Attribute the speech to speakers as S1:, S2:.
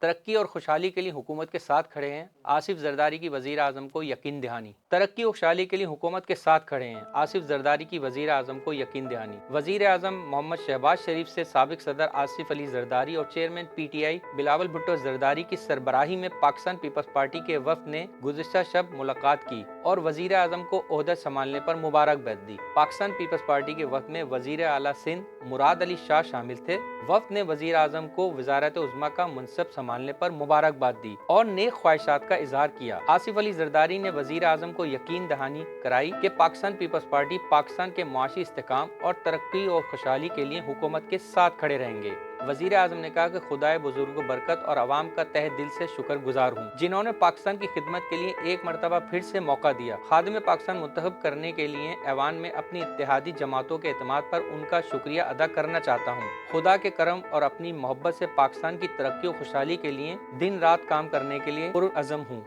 S1: ترقی اور خوشحالی کے لیے حکومت کے ساتھ کھڑے ہیں، آصف زرداری کی وزیر اعظم کو یقین دہانی۔ ترقی اور خوشحالی کے لیے حکومت کے ساتھ کھڑے ہیں، آصف زرداری کی وزیر اعظم کو یقین دہانی۔ وزیر اعظم محمد شہباز شریف سے سابق صدر آصف علی زرداری اور chairman P T I Bilawal Bhutto Zardari کی سربراہی میں پاکستان پیپلز پارٹی کے وفد نے گزشتہ شب ملاقات کی اور وزیر اعظم کو عہدہ سنبھالنے پر مبارکباد دی۔ پاکستان پیپلز پارٹی کے وفد میں وزیر اعلیٰ سندھ مراد علی شاہ شامل تھے۔ وفد نے وزیر اعظم کو وزارت عظمیٰ کا منصب سنبھالنے پر مبارکباد دی اور نیک خواہشات کا اظہار کیا۔ آصف علی زرداری نے وزیر اعظم کو یقین دہانی کرائی کہ پاکستان پیپلز پارٹی پاکستان کے معاشی استحکام اور ترقی اور خوشحالی کے لیے حکومت کے ساتھ کھڑے رہیں گے۔ وزیر اعظم نے کہا کہ خدائے بزرگ و برکت اور عوام کا تہ دل سے شکر گزار ہوں، جنہوں نے پاکستان کی خدمت کے لیے ایک مرتبہ پھر سے موقع دیا۔ خادم پاکستان منتخب کرنے کے لیے ایوان میں اپنی اتحادی جماعتوں کے اعتماد پر ان کا شکریہ ادا کرنا چاہتا ہوں۔ خدا کے کرم اور اپنی محبت سے پاکستان کی ترقی و خوشحالی کے لیے دن رات کام کرنے کے لیے پرعزم ہوں۔